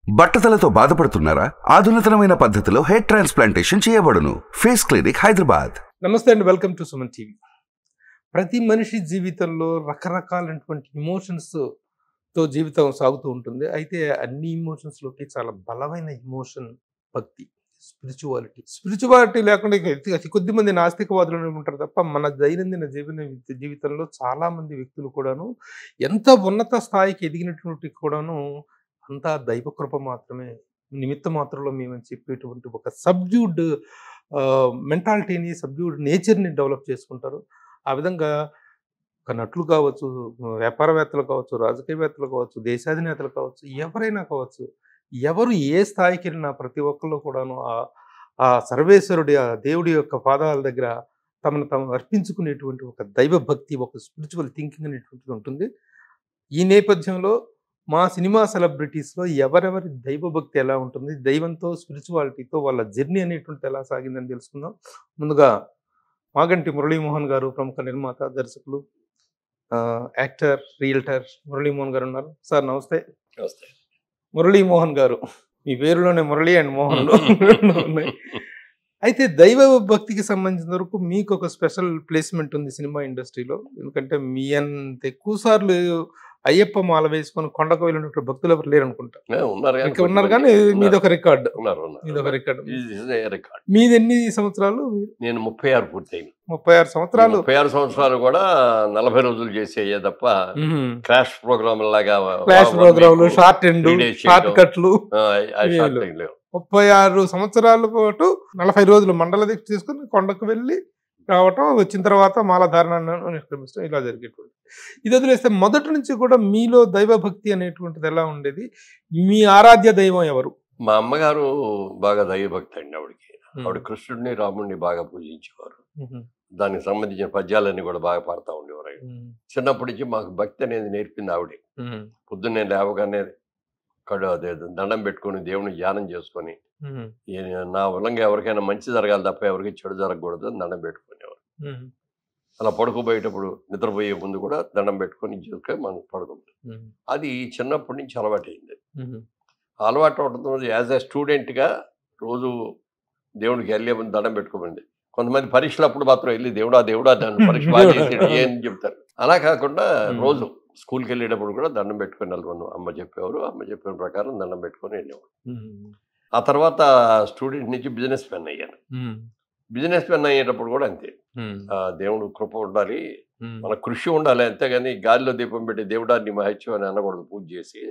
బట్టతలతో బాధపడుతున్నారా? ఆధునితనమైన పద్ధతిలో hair transplantation చేయబడును. Face clinic, Hyderabad. నమస్తే అండి, వెల్కమ్ టు సుమన్ టీవీ. ప్రతి మనిషి జీవితంలో రకరకాలైనటువంటి ఎమోషన్స్తో జీవితం సాగుతూ ఉంటుంది. అయితే అన్ని ఎమోషన్స్లోకి చాలా బలమైన ఎమోషన్ భక్తి, స్పిరిచువాలిటీ లేకుండా అతి కొద్ది మంది నాస్తికవాదులు ఉంటారు తప్ప మన దైనందిన జీవితంలో చాలా మంది వ్యక్తులు కూడాను ఎంత ఉన్నత స్థాయికి ఎదిగినటువంటి కూడాను అంతా దైవకృప మాత్రమే, నిమిత్త మాత్రంలో మేమని చెప్పేటువంటి ఒక సబ్డ్యూడ్ మెంటాలిటీని, సబ్డ్యూడ్ నేచర్ని డెవలప్ చేసుకుంటారు. ఆ విధంగా ఒక నటులు కావచ్చు, వ్యాపారవేత్తలు కావచ్చు, రాజకీయవేత్తలు కావచ్చు, దేశాధినేతలు కావచ్చు, ఎవరైనా కావచ్చు, ఎవరు ఏ స్థాయికి వెళ్ళినా ప్రతి ఒక్కళ్ళు కూడాను ఆ సర్వేశ్వరుడి, ఆ దేవుడి యొక్క పాదాల దగ్గర తమను తాము అర్పించుకునేటువంటి ఒక దైవ భక్తి, ఒక స్పిరిచువల్ థింకింగ్ అనేటువంటిది ఉంటుంది. ఈ నేపథ్యంలో మా సినిమా సెలబ్రిటీస్లో ఎవరెవరి దైవభక్తి ఎలా ఉంటుంది, దైవంతో స్పిరిచువాలిటీతో వాళ్ళ జర్నీ అనేటువంటిది ఎలా సాగిందని తెలుసుకుందాం. ముందుగా మాగంటి మురళీమోహన్ గారు, ప్రముఖ నిర్మాత, దర్శకులు, యాక్టర్, రియల్టర్ మురళీమోహన్ గారు ఉన్నారు. సార్ నమస్తే. నమస్తే. మురళీమోహన్ గారు, మీ పేరులోనే మురళి అండ్ మోహన్ ఉన్నాయి. అయితే దైవ భక్తికి సంబంధించిన వరకు మీకు ఒక స్పెషల్ ప్లేస్మెంట్ ఉంది సినిమా ఇండస్ట్రీలో. ఎందుకంటే మీ అంత ఎక్కువ సార్లు అయ్యప్ప మాల వేసుకొని కొండకు వెళ్ళినటువంటి భక్తులు ఎవరు లేరు అనుకుంటా. ఉన్నారు కానీ మీది ఒక రికార్డు. మీది ఎన్ని సంవత్సరాలు? నేను 36 పూర్తయింది. 36 సంవత్సరాలు. 36 సంవత్సరాలు కూడా 40 రోజులు చేసేయే తప్ప క్రాష్ ప్రోగ్రామ్ లాగా, క్లాష్ ప్రోగ్రాంలు, షార్ట్ ఎండ్, షార్ట్ కట్లు, 36 సంవత్సరాల పాటు 40 రోజులు మండల దీక్ష తీసుకుని కొండకు వెళ్ళి రావటం, వచ్చిన తర్వాత మాలధారణ నిష్క్రమిస్తాం, ఇలా జరిగేటువంటి. ఇది వదిలేస్తే మొదటి నుంచి కూడా మీలో దైవ భక్తి అనేటువంటిది ఎలా ఉండేది? మీ ఆరాధ్య దైవం ఎవరు? మా అమ్మగారు బాగా దైవభక్తి అండి. ఆవిడ కృష్ణుడిని, రాముడిని బాగా పూజించేవారు. దానికి సంబంధించిన పద్యాలన్నీ కూడా బాగా పాడుతూ ఉండేవారు. చిన్నప్పటి నుంచి మాకు భక్తి అనేది నేర్పింది ఆవిడే. పొద్దున్నే లేవగానే అదే దండం పెట్టుకొని దేవుని ధ్యానం చేసుకొని, నా వలంగా ఎవరికైనా మంచి జరగాలి తప్ప ఎవరికి చెడు జరగకూడదు అని దండం పెట్టుకునేవారు. అలా పడుకోబోయేటప్పుడు, నిద్రపోయే ముందు కూడా దండం పెట్టుకొని చేసుకొని మనం పడుకుంటాం. అది చిన్నప్పటి నుంచి అలవాటు అయింది. అలవాటు అవడంతో యాజ్ ఎ స్టూడెంట్గా రోజు దేవుడికి వెళ్ళే ముందు దండం పెట్టుకోమండి. కొంతమంది పరీక్షలు అప్పుడు మాత్రం వెళ్ళి దేవుడా నన్ను పరీక్ష బాగా చేసేది ఏం చెప్తారు. అలా కాకుండా రోజు స్కూల్కి వెళ్ళేటప్పుడు కూడా దండం పెట్టుకొని వెళ్ళమను అమ్మ చెప్పేవారు. అమ్మ చెప్పిన ప్రకారం దండం పెట్టుకొని వెళ్ళేవారు. ఆ తర్వాత స్టూడెంట్ నుంచి బిజినెస్ మెన్ అయ్యాను. బిజినెస్ మెన్ అయ్యేటప్పుడు కూడా అంతే. దేవుడు కృప ఉండాలి, మన కృషి ఉండాలి. అంతేగాని గాలిలో దీపం పెట్టి దేవుడా నీ మహత్యం అని అనకూడదు. పూజ చేసి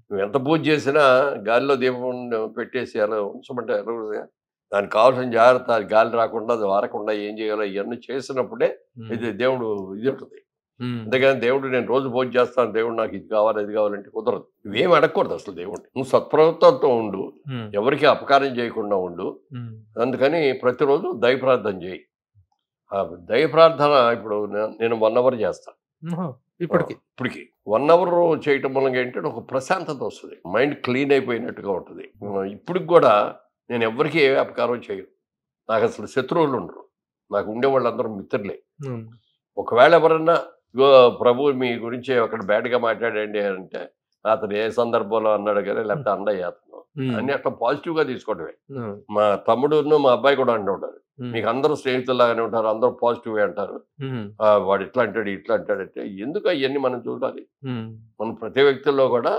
నువ్వు ఎంత పూజ చేసినా గాలిలో దీపం పెట్టేసి అలా ఉంచమంటే అనకూడదుగా. దానికి కావాల్సిన జాగ్రత్త, గాలి రాకుండా, అది వారకుండా ఏం చేయాలో ఇవన్నీ చేసినప్పుడే ఇది దేవుడు ఇది ఉంటుంది. అంతేగాని దేవుడు నేను రోజు పూజ చేస్తాను, దేవుడు నాకు ఇది కావాలి అది కావాలంటే కుదరదు. నువ్వేం అడగకూడదు అసలు దేవుడిని. నువ్వు సత్ప్రవర్తనతో ఉండు, ఎవరికి అపకారం చేయకుండా ఉండు. అందుకని ప్రతిరోజు దైవ ప్రార్థన చేయి. దైవ ప్రార్థన ఇప్పుడు నేను 1 hour చేస్తాను. ఇప్పటికి 1 hour చేయటం వల్ల ఏంటంటే ఒక ప్రశాంతత వస్తుంది, మైండ్ క్లీన్ అయిపోయినట్టుగా ఉంటుంది. ఇప్పటికి కూడా నేను ఎవరికి ఏ అపకారం చేయను. నాకు అసలు శత్రువులు ఉండరు. నాకు ఉండేవాళ్ళందరూ మిత్రులే. ఒకవేళ ఎవరన్నా ప్రభు మీ గురించి అక్కడ బ్యాడ్గా మాట్లాడండి అంటే అతను ఏ సందర్భంలో అన్నాడు కానీ, లేకపోతే అండయ్యాతను అన్ని అట్లా పాజిటివ్గా తీసుకోవడమే. మా తమ్ముడును మా అబ్బాయి కూడా అంటుంటారు, మీకు అందరూ స్నేహితుల్లాగానే ఉంటారు, అందరూ పాజిటివ్ అంటారు, వాడు ఇట్లా అంటాడు ఇట్లా అంటాడు అంటే ఎందుకు అవన్నీ మనం చూడాలి? మనం ప్రతి వ్యక్తుల్లో కూడా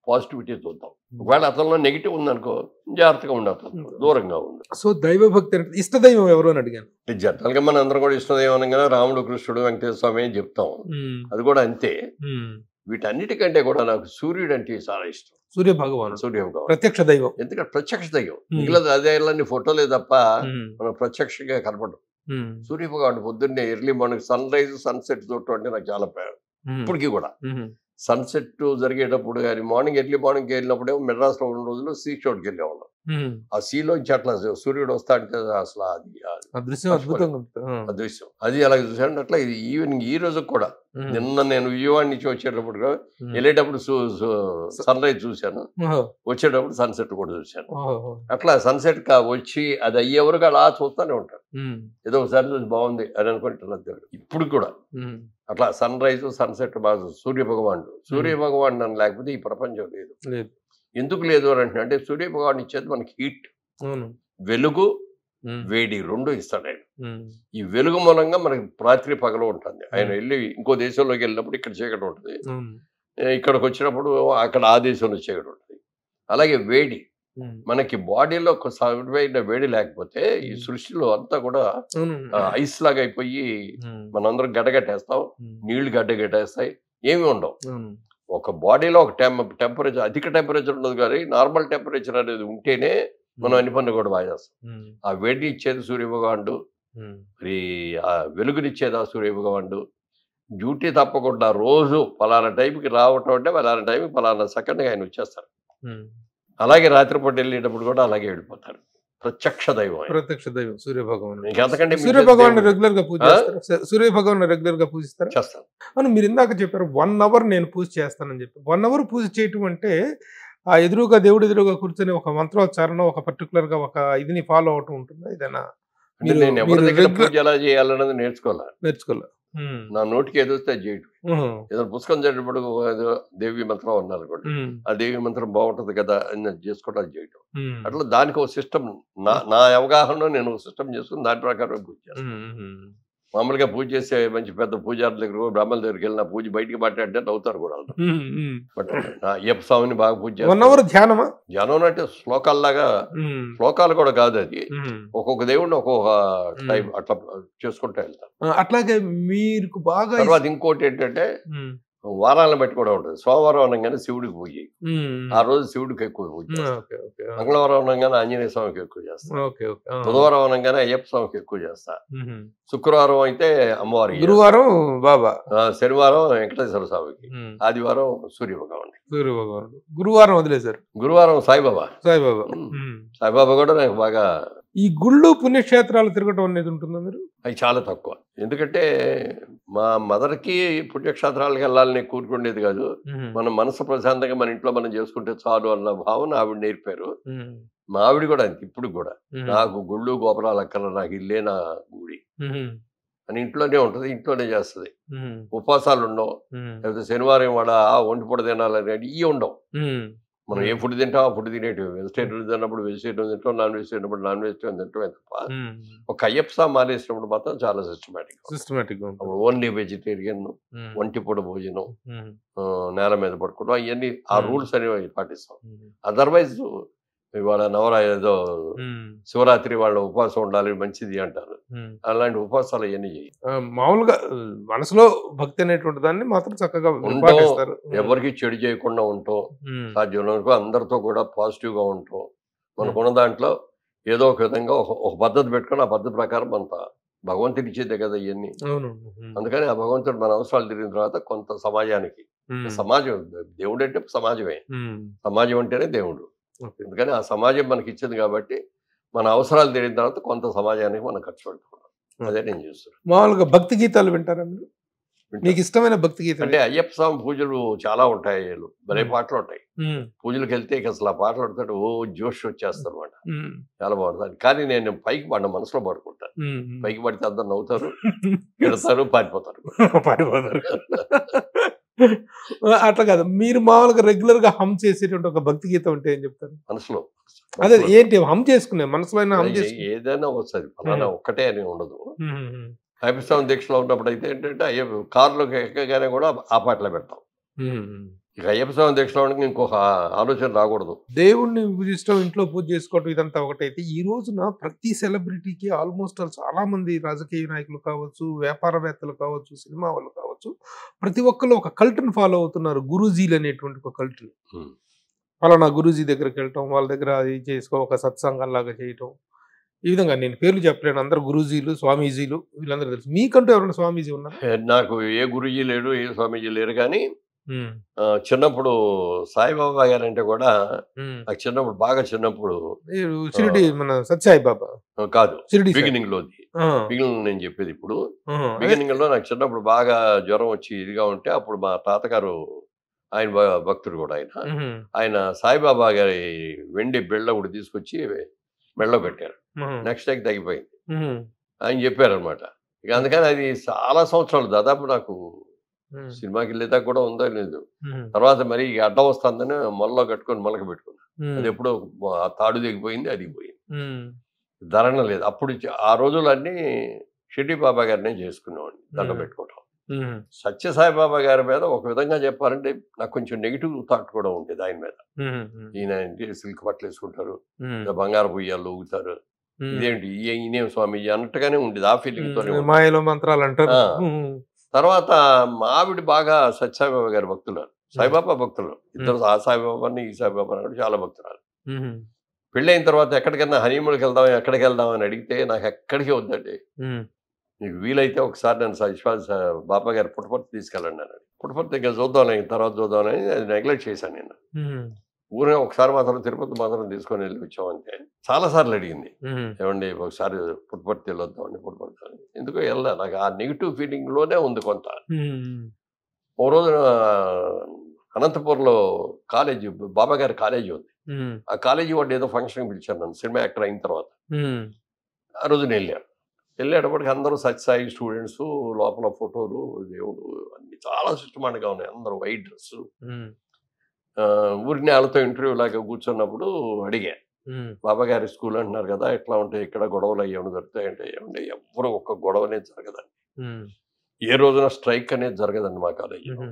పాజిటివిటీ చూద్దాం. ఒకవేళ అతనిలో నెగిటివ్ ఉందనుకో జాగ్రత్తగా ఉండదు, దూరంగా ఉంది. సో దైవ భక్తి ఇష్టదైవం ఎవరు అని అడిగాను. జనరల్గా మన అందరం కూడా ఇష్టదైవం అనగానే రాముడు, కృష్ణుడు, వెంకటేశ్వర స్వామి అని చెప్తాం. అది కూడా అంతే. వీటన్నిటికంటే కూడా నాకు సూర్యుడు అంటే చాలా ఇష్టం. సూర్య భగవాన్ ప్రత్యక్ష దైవం. ఎందుకంటే ప్రత్యక్ష దైవం మిగిలిన అదే ఫోటోలే తప్ప మనం ప్రత్యక్షంగా కనపడం. సూర్య భగవాన్ పొద్దున్నే early morning sun rise sunset చూడటం అంటే నాకు చాలా ప్రేమ. ఇప్పటికీ కూడా సన్సెట్ జరిగేటప్పుడు కానీ ఎర్లీ మార్నింగ్ వెళ్ళినప్పుడేమో మెడ్రాస్లో ఉన్న రోజులు సీ షోట్కి వెళ్ళేవాళ్ళం. ఆ సీలోంచి అట్లా సూర్యుడు వస్తా అంటే అసలు అదృశ్యం అది అలా చూసాను. అట్లా ఇది ఈవినింగ్ ఈ రోజు కూడా నిన్న నేను విజయవాడ నుంచి వచ్చేటప్పుడు వెళ్ళేటప్పుడు సన్ రైజ్ చూశాను, వచ్చేటప్పుడు సన్సెట్ కూడా చూశాను. అట్లా సన్సెట్ వచ్చి అది అయ్యే వరకు అలా చూస్తూనే ఉంటాను. ఏదో ఒకసారి చూసి బాగుంది అని అనుకుంటున్నాను. ఇప్పుడు కూడా అట్లా సన్ రైజ్ సన్సెట్ బాగా సూర్య భగవానుడు అని లేకపోతే ఈ ప్రపంచం లేదు. ఎందుకు లేదు అని అంటే సూర్యభగవాన్ ఇచ్చేది మనకి హీట్, వెలుగు, వేడి రెండు ఇస్తాడు ఆయన. ఈ వెలుగు మూలంగా మనకి రాత్రి పగలు ఉంటుంది. ఆయన వెళ్ళి ఇంకో దేశంలోకి వెళ్ళినప్పుడు ఇక్కడ చీకటి ఉంటుంది, ఇక్కడికి వచ్చినప్పుడు అక్కడ ఆ దేశంలో చీకటి ఉంటుంది. అలాగే వేడి, మనకి బాడీలో ఒక సరైన వేడి లేకపోతే ఈ సృష్టిలో అంతా కూడా ఐస్ లాగా అయిపోయి మనందరం గడ్డగట్టేస్తాం, నీళ్లు గడ్డగట్టేస్తాయి, ఏమి ఉండవు. ఒక బాడీలో ఒక టెంపరేచర్, అధిక టెంపరేచర్ ఉండదు కానీ నార్మల్ టెంపరేచర్ అనేది ఉంటేనే మనం అన్ని పనులు కూడా బాగా చేస్తాం. ఆ వేడిని ఇచ్చేది సూర్యభగవానుడు, మరి ఆ వెలుగునిచ్చేది ఆ సూర్యభగవానుడు. డ్యూటీ తప్పకుండా రోజు పలానా టైంకి రావటం అంటే పలానా టైంకి పలానా సెకండ్గా ఆయన వచ్చేస్తారు. అలాగే రాత్రిపూట వెళ్ళేటప్పుడు కూడా అలాగే వెళ్ళిపోతారు. ప్రత్యక్ష దైవం, ప్రత్యక్ష దైవం సూర్యభగవాన్. ఎంతకంటే సూర్యభగవాన్ రెగ్యులర్ గా పూజిస్తారా? సూర్యభగవాన్ రెగ్యులర్ గా పూజిస్తారా? చేస్తాను. అవును, మీరు ఇందాక చెప్పారు 1 hour నేను పూజ చేస్తానని చెప్పి. 1 hour పూజ చేయటం అంటే ఆ ఎదురుగా దేవుడి ఎదురుగా కూర్చొని ఒక మంత్రోచ్చారణ, ఒక పర్టికులర్ గా ఒక ఇదిని ఫాలో అవటం ఉంటుందా? ఇదేనా? నేను ఎవరి దగ్గర పూజ ఎలా చేయాలన్నది నేర్చుకోలే. నా నోటికి ఏదో వస్తే అది చేయటం. ఏదైనా పుస్తకం చదివేటప్పుడు ఏదో దేవి మంత్రం అన్నారు కూడా, ఆ దేవి మంత్రం బాగుంటది కదా అని చేసుకోవడం, అది చేయటం. అట్లా దానికి ఒక సిస్టమ్, నా అవగాహనలో నేను ఒక సిస్టమ్ చేసుకుని దాని ప్రకారం పూజ చేస్తాను. మామూలుగా పూజ చేసే మంచి పెద్ద పూజారుల దగ్గర, బ్రాహ్మణుల దగ్గరికి వెళ్ళిన పూజ బయటికి మాట్లాడితే నవ్వుతారు కూడా. బట్ నా అయ్యప్ప స్వామిని బాగా పూజ చేస్తాను. ధ్యానం అంటే శ్లోకాల్లాగా, శ్లోకాలు కూడా కాదు, అది ఒక్కొక్క దేవుడిని ఒక్కొక్క టైం అట్లా చేసుకుంటూ వెళ్తాను. అట్లాగే మీకు బాగా తర్వాత ఇంకోటి ఏంటంటే వారాలను బట్టి కూడా ఉంటుంది. సోమవారం అనగానే శివుడికి పూజ, ఆ రోజు శివుడికి ఎక్కువ పూజ. మంగళవారం అనగానే ఆంజనేయ స్వామికి ఎక్కువ చేస్తా, బుధవారం అనగానే అయ్యప్ప స్వామికి ఎక్కువ చేస్తా, శుక్రవారం అయితే అమ్మవారికి, గురువారం బాబా, శనివారం వెంకటేశ్వర స్వామికి, ఆదివారం సూర్యభగవాన్. గురువారం వదిలేశారు. గురువారం సాయిబాబా కూడా నాకు బాగా. ఈ గుళ్ళు పుణ్యక్షేత్రాలు తిరగటం అనేది ఉంటుందా మీరు? అవి చాలా తక్కువ. ఎందుకంటే మా మదర్కి పుణ్యక్షేత్రాలకు వెళ్ళాలని కూరుకునేది కాదు. మన మనసు ప్రశాంతంగా మన ఇంట్లో మనం చేసుకుంటే చాలు అన్న భావన ఆవిడ నేర్పారు. మా ఆవిడ కూడా అంతే, ఇప్పుడు కూడా నాకు గుళ్ళు గోపురాలు అక్కల, నాకు ఇల్లే నా గుడి అని ఇంట్లోనే ఉంటుంది, ఇంట్లోనే చేస్తుంది. ఉపవాసాలు ఉండవు, లేకపోతే శనివారం వాడ ఒంటి పూట తినాలని ఇవి ఉండవు. మనం ఏ ఫుడ్ తింటాం ఆ ఫుడ్ తినేటివి. వెజిటేరియన్ తిన్నప్పుడు వెజిటేరియన్ తింటాం, నాన్ వెజ్ తిన్నప్పుడు నాన్ వెజిటేరియన్ తింటామే తప్ప ఒక అయ్యప్ప స్వామి మానేసినప్పుడు మాత్రం చాలా సిస్టమేటిక్. ఓన్లీ వెజిటేరియన్, ఒంటిపూట భోజనం, నేల మీద పడుకోవడం, అవన్నీ ఆ రూల్స్ అనేవి పాటిస్తాం. అదర్వైజ్ ఇవాళ ఏదో శివరాత్రి వాళ్ళ ఉపవాసం ఉండాలి మంచిది అంటారు, అలాంటి ఉపవాసాలు అవన్నీ చేయి. మామూలుగా మనసులో భక్తి అనేటువంటి దాన్ని మాత్రం చక్కగా ఉంటాం, ఎవరికి చెడు చేయకుండా ఉంటాం, సాధ్యం అందరితో కూడా పాజిటివ్ గా ఉంటాం. మనకున్న దాంట్లో ఏదో ఒక విధంగా ఒక పద్ధతి పెట్టుకుని ఆ పద్ధతి ప్రకారం అంత భగవంతుడి ఇచ్చేదే కదా ఇవన్నీ. అందుకని ఆ భగవంతుడు మన అవసరాలు తిరిగిన తర్వాత కొంత సమాజానికి, సమాజం దేవుడు అంటే సమాజమే, సమాజం అంటేనే దేవుడు. అందుకని ఆ సమాజం మనకి ఇచ్చింది కాబట్టి మన అవసరాలు తీరిన తర్వాత కొంత సమాజానికి మనం ఖర్చు పెట్టుకున్నాం. అదే నేను చూస్తున్నాను. మామూలుగా భక్తి గీతాలు వింటారా మీరు? మీకు ఇష్టమైన భక్తి గీతం అంటే అయ్యప్ప స్వామి పూజలు చాలా ఉంటాయి, భలే పాటలు ఉంటాయి. పూజలకు వెళ్తే అసలు ఆ పాటలు పడతాడు ఓ జోష్ వచ్చేస్తారు అనమాట, చాలా బాగుంటుంది. కానీ నేను పైకి పడిన మనసులో పడుకుంటాను, పైకి పడితే అందరు నవ్వుతారు, తిడతారు, పారిపోతారు. అట్లా కాదు, మీరు మామూలుగా రెగ్యులర్ గా హమ్ చేసేటువంటి ఒక భక్తి గీతం ఉంటే ఏం చెప్తారు? మనసులో అదే ఏంటి హమ్ చేసుకునే మనసులో ఏదైనా వస్తుంది, ఫలానా ఒక్కటే అని ఉండదు. అయ్యప్ప స్వామి దీక్షలో ఉన్నప్పుడు అయితే ఏంటంటే కారులోకి ఎక్కగానే కూడా ఆ పాటలు పెడతాం. ఇక అయ్యప్ప స్వామి దీక్షలో ఇంకొక ఆలోచన రాకూడదు. దేవుణ్ణి పూజిస్తాం, ఇంట్లో పూజ చేసుకోవటం ఇదంతా ఒకటైతే, ఈ రోజున ప్రతి సెలబ్రిటీకి ఆల్మోస్ట్ చాలా మంది రాజకీయ నాయకులు కావచ్చు, వ్యాపారవేత్తలు కావచ్చు, సినిమా వాళ్ళు కావచ్చు, ప్రతి ఒక్కరు ఒక కల్ట్ని ఫాలో అవుతున్నారు. గురూజీలు అనేటువంటి ఒక కల్ట్ని, ఫలానా గురూజీ దగ్గరికి వెళ్ళటం, వాళ్ళ దగ్గర అది చేసుకో, ఒక సత్సంగంలాగా చేయటం. ఈ విధంగా నేను పేర్లు చెప్పలేను, అందరు గురూజీలు, స్వామీజీలు వీళ్ళందరూ తెలుసు. మీకంటూ ఎవరైనా స్వామీజీ ఉన్నారు? నాకు ఏ గురూజీ లేడు, ఏ స్వామీజీ లేరు. కానీ చిన్నప్పుడు సాయిబాబా గారు అంటే కూడా నాకు చిన్నప్పుడు బాగా చిన్నప్పుడు షిరిడి మన సత్యసాయి బాబా కాదు, బిగినింగ్ లో నేను చెప్పేది ఇప్పుడు బిగినింగ్ లో నాకు చిన్నప్పుడు బాగా జ్వరం వచ్చి ఇదిగా ఉంటే అప్పుడు మా తాతగారు, ఆయన భక్తుడు కూడా, ఆయన సాయిబాబా గారి వెండి బిళ్ళ ఒకటి తీసుకొచ్చి మెళ్ళలో పెట్టారు. నెక్స్ట్ టైం తగ్గిపోయింది ఆయన చెప్పారనమాట. ఇక అందుకని అది చాలా సంవత్సరాలు, దాదాపు నాకు సినిమాకి వెళ్ళేదాకా కూడా ఉందో లేదు. తర్వాత మరి అడ్డం వస్తుందని మొల్లో కట్టుకొని మొలక పెట్టుకున్నాను. అది ఎప్పుడో ఆ తాడు దిగిపోయింది, అది పోయింది, ధరణ లేదు. అప్పుడు ఆ రోజులన్నీ షిర్డీ బాబా గారినే చేసుకునేవాడిని దండం పెట్టుకోవటం. సత్యసాయిబాబా గారి మీద ఒక విధంగా చెప్పాలంటే నాకు కొంచెం నెగిటివ్ థాట్ కూడా ఉండేది ఆయన మీద. ఈయన సిల్క్ బట్టలు వేసుకుంటారు, బంగారు పొయ్యాలు ఊగుతారు, ఇదేంటి ఈయనేం స్వామి అన్నట్టుగానే ఉండేది. ఆ ఫీలింగ్ తోనే మాయలో మంత్రాలు అంటారు. తర్వాత ఆవిడ బాగా సత్యసాయిబాబా గారి భక్తులు, సాయిబాబా భక్తులు ఇద్దరు. ఆ సాయిబాబాని ఈ సాయిబాబా కూడా చాలా భక్తురాలు. పెళ్ళైన తర్వాత ఎక్కడికైనా హనీమూన్కి వెళ్దాం, ఎక్కడికి వెళ్దాం అని అడిగితే నాకు ఎక్కడికి వద్దండి, నీకు వీలైతే ఒకసారి నన్ను బాబా గారు పుట్టపర్తి తీసుకెళ్ళండి అన్నాడు. పుట్టపర్తి దగ్గర చూద్దామని, తర్వాత చూద్దామని అది నెగ్లెక్ట్ చేశాను నేను. ఊరే ఒకసారి మాత్రం తిరుపతి మాత్రం తీసుకొని వెళ్ళి వచ్చామంటే చాలాసార్లు అడిగింది, ఏమండి ఒకసారి పుట్టపర్తి వెళ్ళొద్దామండి, పుట్టపర్తి అని. ఎందుకో వెళ్ళా, నాకు ఆ నెగిటివ్ ఫీలింగ్లోనే ఉంది కొంత. ఓ రోజు అనంతపూర్లో కాలేజీ, బాబా గారి కాలేజీ ఉంది. ఆ కాలేజీ వాడు ఏదో ఫంక్షన్ పిలిచారు నన్ను, సినిమా యాక్టర్ అయిన తర్వాత. ఆ రోజు నేను వెళ్ళేటప్పటికి అందరూ సత్యసాయి స్టూడెంట్స్, లోపల ఫోటోలు, దేవుడు అన్ని చాలా సిస్టమాటిక్గా ఉన్నాయి. అందరూ వైట్ డ్రెస్. ఊరిని వాళ్ళతో ఇంటర్వ్యూ లాగా కూర్చున్నప్పుడు అడిగా, బాబా గారి స్కూల్ అంటున్నారు కదా, ఎట్లా ఉంటాయి ఇక్కడ, గొడవలు అయ్యేమని జరుగుతాయంటే, ఏమంటే ఎవరు ఒక్క గొడవ అనేది జరగదండి, ఏ రోజున స్ట్రైక్ అనేది జరగదండి మా కాలేజీలో.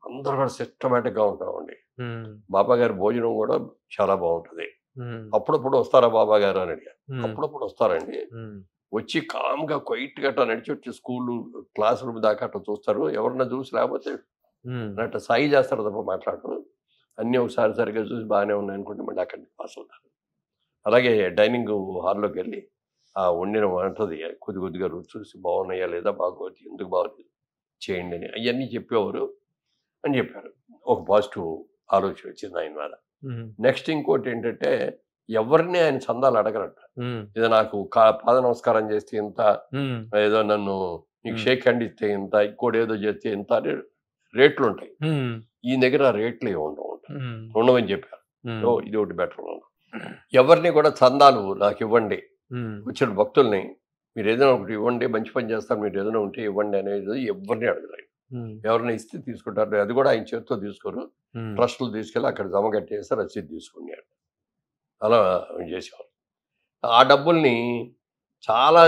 అందరూ కూడా సిస్టమేటిక్గా ఉంటామండి. బాబా గారి భోజనం కూడా చాలా బాగుంటుంది. అప్పుడప్పుడు వస్తారా బాబా గారు అని అడిగారు. అప్పుడప్పుడు వస్తారండి, వచ్చి కామ్గా క్వైట్గా అట్లా నడిచి వచ్చి స్కూల్ క్లాస్ రూమ్ దాకా అట్లా చూస్తారు. ఎవరన్నా చూసి లేకపోతే అట్లా సాయి చేస్తారు తప్ప మాట్లాడరు. అన్నీ ఒకసారి సరిగ్గా చూసి బాగానే ఉన్నాయి అనుకుంటే మళ్ళీ అక్కడికి పాస్ అవుతారు. అలాగే డైనింగ్ హాల్లోకి వెళ్ళి ఆ వండిన వంటది కొద్ది కొద్దిగా రుచి చూసి బాగున్నాయా లేదా, బాగోదు, ఎందుకు బాగోదు చేయండి అని అవన్నీ చెప్పేవారు అని చెప్పారు. ఒక పాజిటివ్ ఆలోచన వచ్చింది ఆయన మీద. నెక్స్ట్ ఇంకోటి ఏంటంటే, ఎవరిని ఆయన చందాలు అడగరట. ఏదో నాకు పాద నమస్కారం చేస్తే ఇంత, ఏదో నన్ను నీకు షేక్ హ్యాండ్ ఇస్తే ఇంత, ఇంకోటి ఏదో చేస్తే ఇంత అని రేట్లు ఉంటాయి. ఈ దగ్గర రేట్లు ఉండవని చెప్పారు. ఇది ఒకటి బెటర్. ఎవరిని కూడా చందాలు నాకు ఇవ్వండి, వచ్చిన భక్తుల్ని మీరు ఏదైనా ఒకటి ఇవ్వండి, మంచి పని చేస్తారు, మీరు ఏదైనా ఉంటే ఇవ్వండి అనేది ఎవరిని అడగలేదు. ఎవరైనా ఇస్తే తీసుకుంటారు, అది కూడా ఆయన చేతితో తీసుకోరు, ట్రస్టులు తీసుకెళ్ళి అక్కడ జమ కట్టేసి రసీదు తీసుకున్నాడు. అలా చేసేవారు. ఆ డబ్బుల్ని చాలా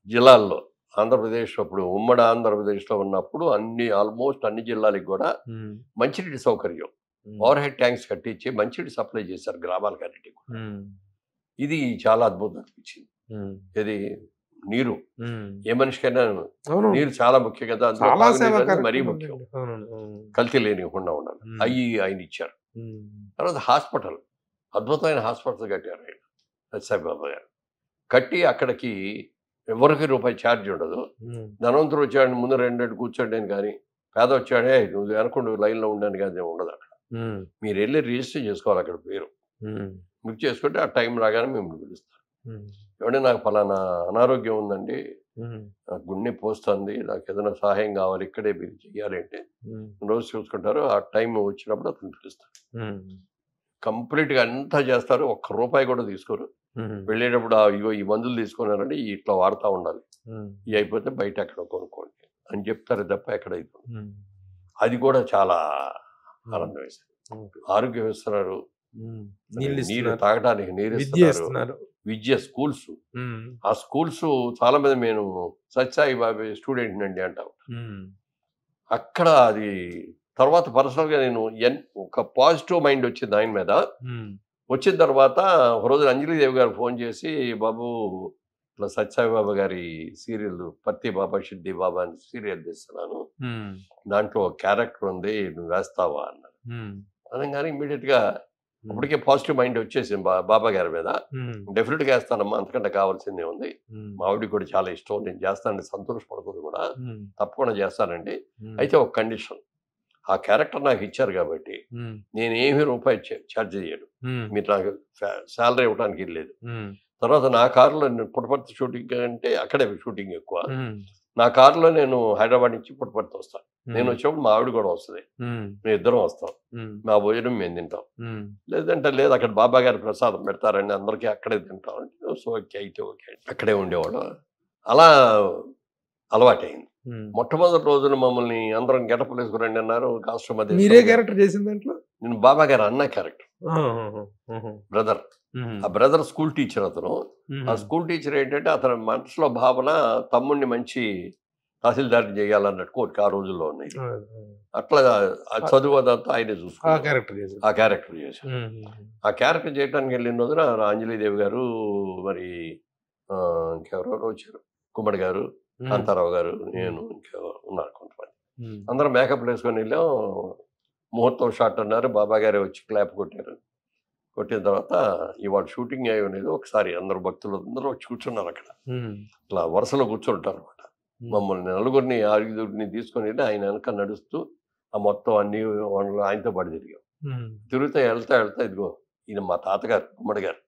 జిల్లాల్లో, ఆంధ్రప్రదేశ్ అప్పుడు ఉమ్మడి ఆంధ్రప్రదేశ్లో ఉన్నప్పుడు ఆల్మోస్ట్ అన్ని జిల్లాలకు కూడా మంచినీటి సౌకర్యం, ఓవర్ హెడ్ ట్యాంక్స్ కట్టించి మంచినీటి సప్లై చేశారు గ్రామాలకు అన్నిటికీ కూడా. ఇది చాలా అద్భుతం అనిపించింది. ఇది నీరు ఏ మనిషికైనా నీరు చాలా ముఖ్యం కదా, మరీ ముఖ్యం, కల్తీ లేనికుండా ఉండాలి. అవి ఆయన ఇచ్చారు. తర్వాత హాస్పిటల్, అద్భుతమైన హాస్పిటల్ కట్టారు ఆయన సత్యసాయిబాబా గారు. కట్టి అక్కడికి ఎవరికి రూపాయి ఛార్జ్ ఉండదు. ధనవంతుడు వచ్చాడు ముందు 2 కూర్చోండి అని, కానీ పేద వచ్చాడే నువ్వు అనుకుంటూ లైన్లో ఉండని కానీ ఉండదు. అక్కడ మీరు వెళ్ళి రిజిస్టర్ చేసుకోవాలి, అక్కడ పేరు మీకు చేసుకుంటే ఆ టైం రాగానే మిమ్మల్ని పిలుస్తారు. ఏమంటే నాకు ఫలానా అనారోగ్యం ఉందండి, నాకు గుండె పోస్తుంది, నాకు ఏదైనా సహాయం కావాలి, ఇక్కడే మీరు చెయ్యాలి అంటే రోజు చూసుకుంటారు. ఆ టైం వచ్చినప్పుడు అతను పిలుస్తారు. కంప్లీట్గా అంతా చేస్తారు, ఒక్క రూపాయి కూడా తీసుకోరు. వెళ్ళేటప్పుడు ఇగో ఈ మందులు తీసుకున్నారంటే ఇట్లా వాడుతూ ఉండాలి, ఇవి అయిపోతే బయట ఎక్కడ కొనుక్కోండి అని చెప్తారు తప్ప ఎక్కడైతే. అది కూడా చాలా ఆనందం వేసింది. ఆరోగ్యం ఇస్తున్నారు, నీరు తాగడానికి నీరు ఇస్తున్నారు, విద్య స్కూల్స్. ఆ స్కూల్స్ చాలా మంది నేను సత్యసాయి బాబా స్టూడెంట్ అండి అంటాం. అక్కడ అది తర్వాత పర్సనల్గా నేను ఒక పాజిటివ్ మైండ్ వచ్చింది ఆయన మీద. వచ్చిన తర్వాత ఒక రోజు అంజలిదేవి గారు ఫోన్ చేసి, బాబు ఇట్లా సత్యసాయి బాబా గారి సీరియల్ పత్తి బాబా షిర్డీ బాబా అని సీరియల్ తీస్తున్నాను, దాంట్లో క్యారెక్టర్ ఉంది, నువ్వు వేస్తావా అన్నారు. అనగానే ఇమ్మీడియట్గా అప్పటికే పాజిటివ్ మైండ్ వచ్చేసింది బాబా గారి మీద. డెఫినెట్గా వేస్తానమ్మా, అంతకంటే కావాల్సిందే ఉంది, మా ఆవిడకి కూడా చాలా ఇష్టం, నేను చేస్తానండి, సంతోషపడుతుంది కూడా, తప్పకుండా చేస్తానండి. అయితే ఒక కండిషన్, ఆ క్యారెక్టర్ నాకు ఇచ్చారు కాబట్టి నేను ఏమీ రూపాయి ఛార్జ్ చేయను, మీరు నాకు శాలరీ ఇవ్వడానికి లేదు. తర్వాత నా కారులో పుట్టపర్తి షూటింగ్ అంటే అక్కడే షూటింగ్ ఎక్కువ, నా కారులో నేను హైదరాబాద్ నుంచి పుట్టపర్తి వస్తాను. నేను వచ్చినప్పుడు మా ఆవిడ కూడా వస్తుంది, మేము ఇద్దరం వస్తాం, మా భోజనం మేము తింటాం. లేదంటే లేదు అక్కడ బాబా గారి ప్రసాదం పెడతారండి, అందరికీ అక్కడే తింటాం అంటే సో ఓకే అయితే ఓకే, అక్కడే ఉండేవాడు. అలా అలవాటైంది. మొట్టమొదటి రోజున మమ్మల్ని అందరం గెటప్ వేసుకురండి అన్నారు. కాస్ట్యూమ్ అదే. మీరే క్యారెక్టర్ చేసిన దాంట్లో? నేను బాబా గారు అన్న క్యారెక్టర్, బ్రదర్. ఆ బ్రదర్ స్కూల్ టీచర్ అతను. ఆ స్కూల్ టీచర్ ఏంటంటే అతని మనసులో భావన తమ్ముడిని మంచి తహసీల్దార్ చేయాలన్నట్టు కోరిక ఆ రోజుల్లో ఉన్నాయి. అట్లా ఆ చదువు అదంతా ఆయనే చూసుకున్నారు. ఆ క్యారెక్టర్ చేశారు. ఆ క్యారెక్టర్ చేయడానికి వెళ్ళిన రోజున అంజలీదేవి గారు, మరి ఇంకెవరెవరు వచ్చారు, కుమ్మడి గారు, కాంతారావు గారు, నేను, ఇంకెవరు ఉన్నారు కొంతమంది. అందరం మేకప్ వేసుకొని వెళ్ళాం. ముహూర్తం షాట్ అన్నారు. బాబా గారే వచ్చి క్లాప్ కొట్టారు. కొట్టిన తర్వాత ఇవాళ షూటింగ్ అయ్యి అనేది ఒకసారి అందరు భక్తులు అందరూ వచ్చి కూర్చున్నారు అక్కడ. ఇట్లా వరుసలో కూర్చుంటారు అనమాట. మమ్మల్ని నలుగురిని 6 తీసుకొని వెళ్ళి ఆయన వెనక నడుస్తూ ఆ మొత్తం అన్ని ఆయనతో పాటు తిరిగాం. తిరుగుతా వెళ్తా ఇదిగో ఈయన మా తాతగారు కుమ్మడి గారు,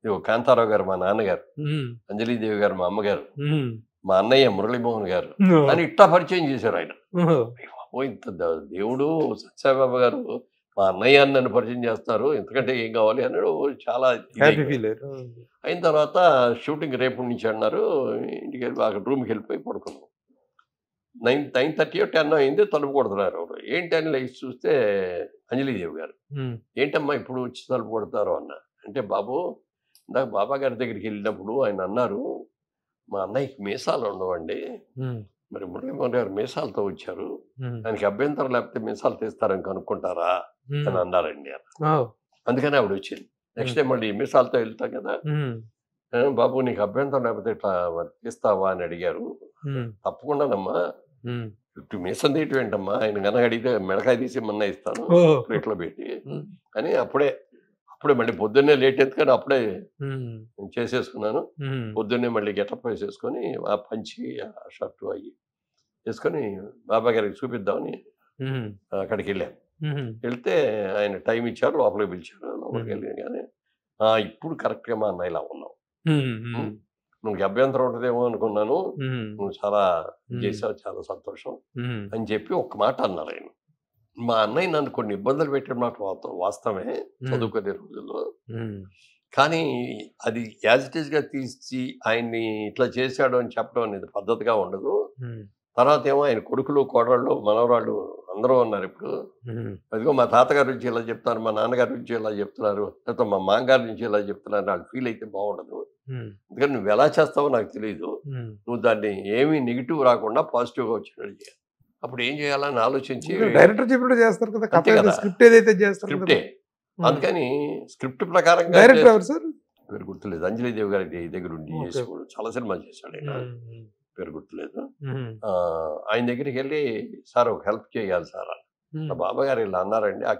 ఇదిగో కాంతారావు గారు మా నాన్నగారు, అంజలీదేవి గారు మా అమ్మగారు, మా అన్నయ్య మురళీమోహన్ గారు అని ఇట్లా పరిచయం చేశారు ఆయన. ఇంత దేవుడు సత్యసాయిబాబా గారు మా అన్నయ్య అని నన్ను పరిచయం చేస్తారు, ఎందుకంటే ఏం కావాలి అన్నాడు. చాలా అయిన తర్వాత షూటింగ్ రేపు నుంచి అన్నారు. ఇంటికి వెళ్ళి అక్కడ రూమ్కి వెళ్ళిపోయి పడుకున్నాం. 9:30 or 10 అయింది. తలుపు కొడుతున్నారు. ఏంటి అని లేచి చూస్తే అంజలీదేవి గారు. ఏంటమ్మా ఇప్పుడు వచ్చి తలుపు కొడతారు అన్న. అంటే బాబు ఇందాక బాబా గారి దగ్గరికి వెళ్ళినప్పుడు ఆయన అన్నారు మా అన్నయ్యకి మీసాలు ఉండవండి, మరి మురళీమోహన్ గారు మీసాలతో వచ్చారు, దానికి అభ్యంతరం లేకపోతే మీసాలు తీస్తారని కనుక్కుంటారా అని అన్నారండి. అందుకని ఆవిడ వచ్చింది. నెక్స్ట్ టైం మళ్ళీ మీసాలతో వెళ్తాం కదా, బాబు నీకు అభ్యంతరం లేకపోతే ఇట్లా తీస్తావా అని అడిగారు. తప్పకుండానమ్మా, మీసం తీయటం ఏంటమ్మా, ఆయన కనుక అడిగితే మెడకాయ తీసి మొన్న ఇస్తాను ప్లేట్లో పెట్టి అని అప్పుడే మళ్ళీ పొద్దున్నే లేట్ ఎందుకని అప్పుడే చేసేసుకున్నాను. పొద్దున్నే మళ్ళీ గెటప్ వేసేసుకొని ఆ పంచి ఆ షర్టు అయ్యి వేసుకొని బాబా గారికి చూపిద్దామని అక్కడికి వెళ్ళాను. వెళ్తే ఆయన టైం ఇచ్చారు, లోపలికి పిలిచారు. లోపలికి వెళ్ళి కానీ ఇప్పుడు కరెక్ట్గా మా అన్నయ్యలా ఉన్నావు, నువ్వు అభ్యంతరం ఉంటుందేమో అనుకున్నాను, నువ్వు చాలా చేసావు, చాలా సంతోషం అని చెప్పి ఒక్క మాట అన్నారు ఆయన. మా అన్నయ్య నన్ను కొన్ని ఇబ్బందులు పెట్టిన మాట వాస్తవమే చదువుకునే రోజుల్లో, కానీ అది యాజ్ ఇట్ ఈస్గా తీసి ఆయన్ని ఇట్లా చేశాడు అని చెప్పడం అనేది పద్ధతిగా ఉండదు. తర్వాత ఏమో ఆయన కొడుకులు, కోడళ్ళు, మనవరాళ్ళు అందరూ ఉన్నారు. ఇప్పుడు అదిగో మా తాతగారి నుంచి ఇలా చెప్తున్నారు, మా నాన్నగారి నుంచి ఇలా చెప్తున్నారు, లేకపోతే మా మామగారి నుంచి ఇలా చెప్తున్నారు, వాళ్ళు ఫీల్ అయితే బాగుండదు. ఎందుకంటే నువ్వు ఎలా చేస్తావో నాకు తెలియదు, నువ్వు దాన్ని ఏమీ నెగిటివ్ రాకుండా పాజిటివ్గా వచ్చినట్టు చేయాలి. అప్పుడు ఏం చేయాలని ఆలోచించి డైరెక్టర్ చెప్పినట్టు చేస్తారు కదా, స్క్రిప్ట్ ఏదైతే చేస్తారు స్క్రిప్టే. అందుకని స్క్రిప్ట్ ప్రకారం పేరు గుర్తులేదు, అంజలీదేవి గారి దగ్గర ఉండి చేసేవాడు, చాలా సినిమా చేశాడు ఆయన, పేరు గుర్తులేదు. ఆయన దగ్గరికి వెళ్ళి సార్ ఒక హెల్ప్ చేయాలి సార్ అని బాబా గారు ఇలా అన్నారండి, ఆ